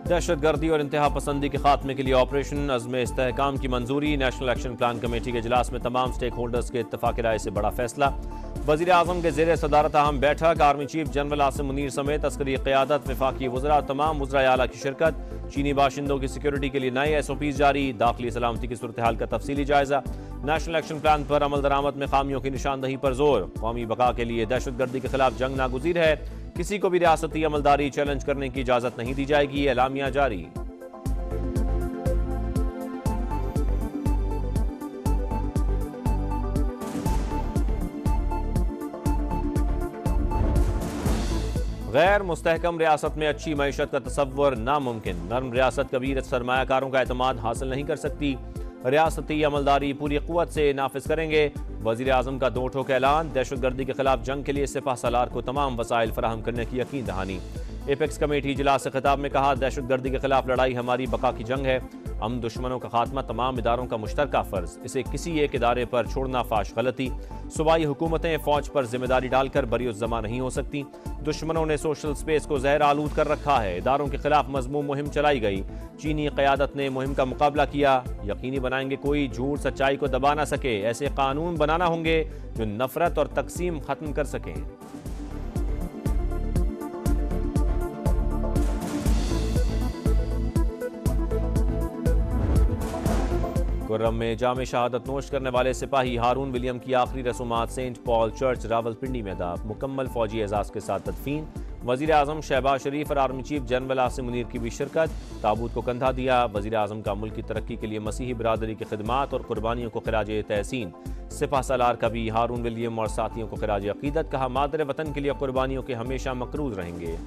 दहशत गर्दी और इंतहा पसंदी के खात्मे के लिए ऑपरेशन अज़्म इस्तेहकाम की मंजूरी। नेशनल एक्शन प्लान कमेटी के इजलास में तमाम स्टेक होल्डर्स के इत्तफाक़ राय से बड़ा फैसला। वज़ीर आज़म के ज़ेर सदारत अहम बैठक। Army chief general Asim Munir समेत अस्करी क़यादत, वफाकी वज़रा, तमाम वज़राए आला की शिरकत। चीनी बाशिंदों की सिक्योरिटी के लिए नए SOPs जारी। दाखिली सलामती की सूरत हाल का तफसीली जायजा। नेशनल एक्शन प्लान पर अमल दरामद में खामियों की निशानदही पर जोर। कौमी बका के लिए दहशत गर्दी के खिलाफ जंग नागुज़ीर है। किसी को भी रियासती अमलदारी चैलेंज करने की इजाजत नहीं दी जाएगी। एलामिया जारी। गैर मुस्तहकम रियासत में अच्छी मईशत का तसव्वुर नामुमकिन। नर्म रियासत कबीर सरमायाकारों का एतमाद हासिल नहीं कर सकती। रियासती अमलदारी पूरी क़ुव्वत से नाफिज करेंगे। वज़ीर आज़म का दो ठोक ऐलान। दहशत गर्दी के खिलाफ जंग के लिए सिपह सालार को तमाम वसाइल फराहम करने की यकीन दहानी। एपेक्स कमेटी इजलास से खिताब में कहा, दहशत गर्दी के खिलाफ लड़ाई हमारी बका की जंग है। हम दुश्मनों का खात्मा तमाम इदारों का मुश्तरका फ़र्ज। इसे किसी एक इदारे पर छोड़ना फाश गलती। सूबाई हुकूमतें फ़ौज पर जिम्मेदारी डालकर बरीउज़्ज़मा नहीं हो सकती। दुश्मनों ने सोशल स्पेस को जहर आलूद कर रखा है। इदारों के खिलाफ मज़मूम मुहिम चलाई गई। चीनी क़यादत ने मुहिम का मुकाबला किया। यकीनी बनाएंगे कोई झूठ सच्चाई को दबा ना सके। ऐसे कानून बनाना होंगे जो नफरत और तकसीम खत्म कर सकें। कुर्रम में जाम शहादत नोश करने वाले सिपाही हारून विलियम की आखिरी रसूमात सेंट पॉल चर्च रावलपिंडी में अदा। मुकम्मल फौजी एजाज के साथ तदफीन। वज़ीर आज़म शहबाज शरीफ और army chief general Asim Munir की भी शिरकत। ताबूत को कंधा दिया। वज़ीर आज़म का मुल्क की तरक्की के लिए मसीही बिरादरी की खिदमात और कुर्बानियों को खिराज तहसीन। सिपह सालार का भी हारून विलियम और साथियों को खिराज अकीदत। कहा, मादर वतन के लिए कुर्बानियों के हमेशा मकरूज रहेंगे।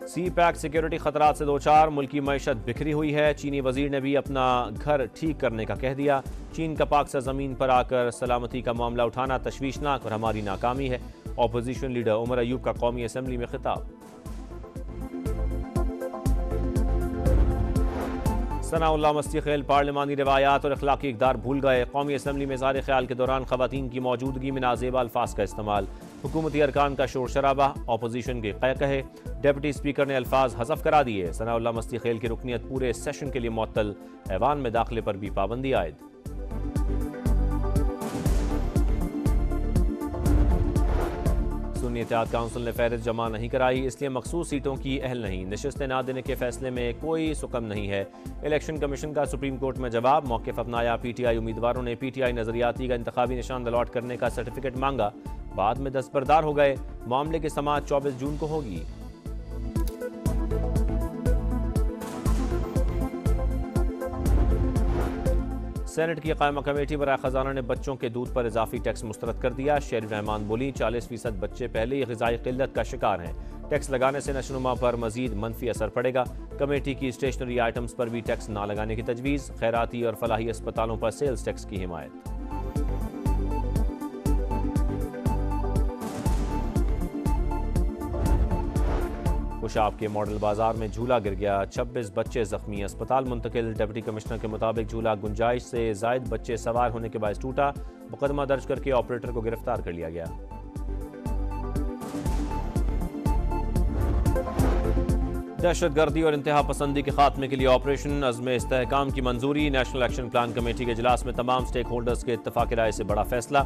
सी पैक सिक्योरिटी खतरात से दो चार। मुल्क की मईशत बिखरी हुई है। चीनी वजीर ने भी अपना घर ठीक करने का कह दिया। चीन का पाक से ज़मीन पर आकर सलामती का मामला उठाना तशवीशनाक और हमारी नाकामी है। अपोजिशन लीडर उमर अयूब का कौमी असम्बली में खिताब। सनाउल्लाह मस्ती खेल पार्लिमानी रवायात और अखलाकी इक़दार भूल गए। कौमी असम्बली में इज़हार ख्याल के दौरान ख़वातीन की मौजूदगी में नाजेब अल्फाज का इस्तेमाल। हुकूमती अरकान का शोर शराबा। अपोजिशन के कहे। डेप्टी स्पीकर ने अल्फाज हज़फ करा दिए। सनाउल्लाह मस्ती खेल की रुकनीत पूरे सेशन के लिए मुअत्तल। ऐवान में दाखिले पर भी पाबंदी आयद। सुन्नी इत्तेहाद काउंसिल ने फहरिस्त जमा नहीं कराई, इसलिए मखसूस सीटों की अहल नहीं। नशिस्तें ना देने के फैसले में कोई सुकम नहीं है। इलेक्शन कमीशन का सुप्रीम कोर्ट में जवाब। मौक़िफ़ अपनाया। PTI उम्मीदवारों ने PTI नजरियाती का इंतखाबी निशान अलॉट करने का सर्टिफिकेट मांगा, बाद में दस्तबरदार हो गए। मामले की समाअत 24 जून को होगी। सेनेट की कायमा कमेटी बराए खजाना ने बच्चों के दूध पर इजाफी टैक्स मुस्तरद कर दिया। शेर रहमान बोली, 40% बच्चे पहले ही ग़िज़ाई क़िल्लत का शिकार हैं। टैक्स लगाने से नशोनुमा पर मजीद मनफी असर पड़ेगा। कमेटी की स्टेशनरी आइटम्स पर भी टैक्स ना लगाने की तजवीज़। खैराती और फलाही अस्पतालों पर सेल्स टैक्स की हिमायत। कुशाब के मॉडल बाजार में झूला गिर गया। 26 बच्चे जख्मी, अस्पताल मुंतकिल। डिप्टी कमिश्नर के मुताबिक झूला गुंजाइश से जायद बच्चे सवार होने के बायस टूटा। मुकदमा दर्ज करके ऑपरेटर को गिरफ्तार कर लिया गया। दहशत गर्दी और इंतहा पसंदी के खात्मे के लिए ऑपरेशन अज़्म इस्तेहकाम की मंजूरी। नेशनल एक्शन प्लान कमेटी के इजलास में तमाम स्टेक होल्डर्स के इत्तफाक़ राय से बड़ा फैसला।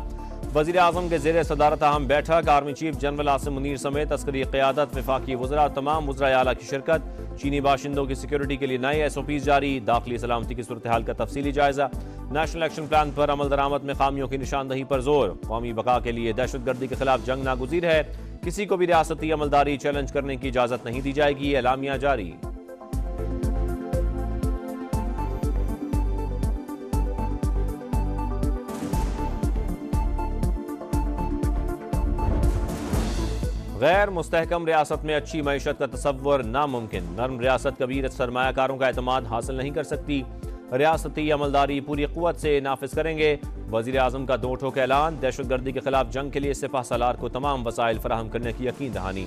वज़ीर आज़म के ज़ेर सदारत अहम बैठक। Army chief general Asim Munir समेत अस्करी क़यादत, वफाकी वज़रा, तमाम वज़राए आला की शिरकत। चीनी बाशिंदों की सिक्योरिटी के लिए नए SOPs जारी। दाखिली सलामती की सूरत हाल का तफसीली जायजा। नेशनल एक्शन प्लान पर अमल दरामद में खामियों की निशानदही पर जोर। कौमी बका के लिए दहशत गर्दी के खिलाफ जंग नागुज़ीर है। किसी को भी रियासती अमलदारी चैलेंज करने की इजाजत नहीं दी जाएगी। एलामिया जारी। गैर मुस्तहकम रियासत में अच्छी मईशत का तसव्वुर नामुमकिन। नर्म रियासत कबीर सरमायाकारों का एतमाद हासिल नहीं कर सकती। रियासती अमलदारी पूरी क़ुव्वत से नाफिज करेंगे। वज़ीर आज़म का दो ठोक ऐलान। दहशत गर्दी के खिलाफ जंग के लिए सिपह सालार को तमाम वसाइल फराहम करने की यकीन दहानी।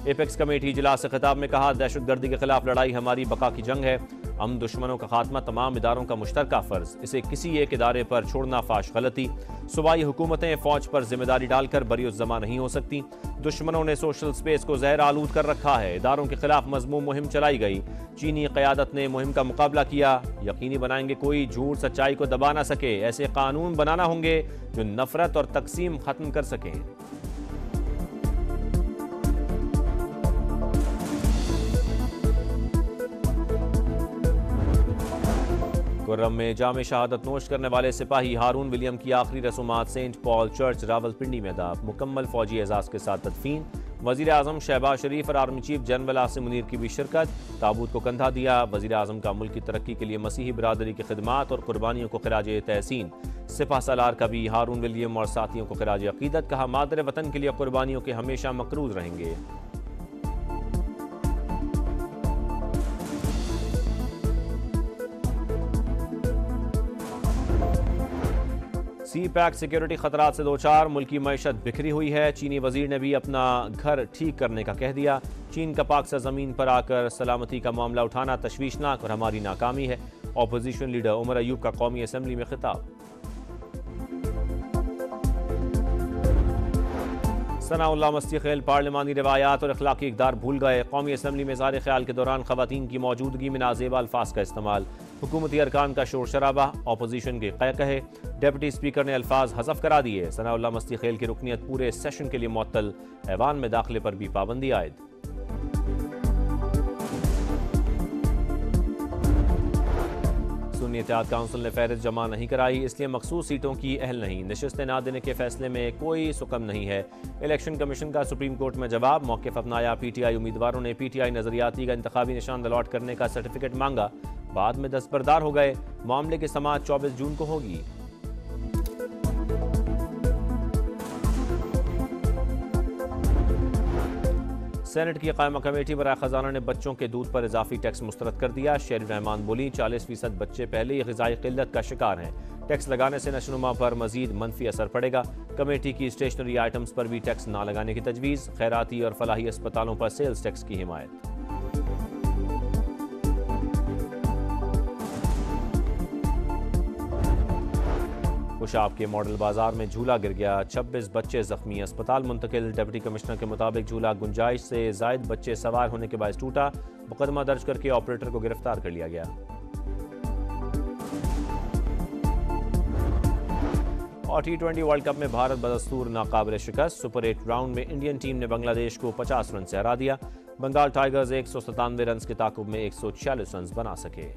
एपेक्स कमेटी इजलास से खिताब में कहा, दहशत गर्दी के खिलाफ लड़ाई हमारी बका की जंग है। हम दुश्मनों का खात्मा तमाम इदारों का मुश्तरका फर्ज, इसे किसी एक इदारे पर छोड़ना फाश गलती। सूबाई हुकूमतें फौज पर जिम्मेदारी डालकर बरीउज़्ज़मा नहीं हो सकती। दुश्मनों ने सोशल स्पेस को जहर आलूद कर रखा है। इदारों के खिलाफ मजमूम मुहिम चलाई गई। चीनी क़यादत ने मुहिम का मुकाबला किया। यकीनी बनाएंगे कोई झूठ सच्चाई को दबा ना सके। ऐसे कानून बनाना होंगे जो नफरत और तकसीम खत्म कर सकें। खुर्रम में जामे शहादत नोश करने वाले सिपाही हारून विलियम की आखिरी रसूमात सेंट पॉल चर्च रावलपिंडी में अदा। मुकम्मल फौजी एजाज के साथ तदफीन। वज़ीर आज़म शहबाज शरीफ और army chief general Asim Munir की भी शिरकत। ताबूत को कंधा दिया। वज़ीर आज़म का मुल्क की तरक्की के लिए मसीही बिरादरी की खिदमात और कुर्बानियों को खिराज तहसीन। सिपह सालार का भी हारून विलियम और साथियों को खिराज अकीदत। कहा, मादर वतन के लिए कुर्बानियों के हमेशा मकरूज रहेंगे। सी पैक सिक्योरिटी खतरात से दो चार। मुल्क की मईशत बिखरी हुई है। चीनी वजीर ने भी अपना घर ठीक करने का कह दिया। चीन का पाक सरजमीन पर आकर सलामती का मामला उठाना तशवीशनाक और हमारी नाकामी है। अपोजिशन लीडर उमर अयूब का कौमी असम्बली में खिताब। सनाउल्लाह मस्ती खेल पार्लिमानी रवायात और अखलाकी इक़दार भूल गए। कौमी असम्बली में ज़ाहिर ख्याल के दौरान ख़वातीन की मौजूदगी में नाजेबा अल्फाज का इस्तेमाल। हुकूमती अरकान का शोर शराबा। अपोजिशन के कहे। डिप्टी स्पीकर ने अल्फाज हज़फ करा दिए। सनाउल्लाह मस्ती खेल की रुकनीत पूरे सेशन के लिए मुअत्तल। ऐवान में दाखिले पर भी पाबंदी आयद। सुन्नी इत्तेहाद काउंसिल ने फहरिस्त जमा नहीं कराई, इसलिए मखसूस सीटों की अहल नहीं। नशिस्तें ना देने के फैसले में कोई सुकम नहीं है। इलेक्शन कमीशन का सुप्रीम कोर्ट में जवाब। मौक़िफ़ अपनाया। PTI उम्मीदवारों ने PTI नजरियाती का इंतखाबी निशान अलॉट करने का सर्टिफिकेट मांगा, बाद में दस्तबरदार हो गए। मामले की समाअत 24 जून को होगी। सेनेट की कायमा कमेटी बराए खजाना ने बच्चों के दूध पर इजाफी टैक्स मुस्तरद कर दिया। शेर रहमान बोली, 40% बच्चे पहले ही ग़िज़ाई क़िल्लत का शिकार हैं। टैक्स लगाने से नशोनुमा पर मजीद मनफी असर पड़ेगा। कमेटी की स्टेशनरी आइटम्स पर भी टैक्स ना लगाने की तजवीज़। खैराती और फलाही अस्पतालों पर सेल्स टैक्स की हिमायत। खुशाब के मॉडल बाजार में झूला गिर गया। 26 बच्चे जख्मी, अस्पताल मुंतकिल। डिप्टी कमिश्नर के मुताबिक झूला गुंजाइश से जायद बच्चे सवार होने के बायस टूटा। मुकदमा दर्ज करके ऑपरेटर को गिरफ्तार कर लिया गया। और T20 वर्ल्ड कप में भारत बदस्तूर नाकाबिल शिकस्त। सुपर 8 राउंड में इंडियन टीम ने बांग्लादेश को 50 रन से हरा दिया। बंगाल टाइगर्स 197 रन के ताकुब में 146 रन बना सके।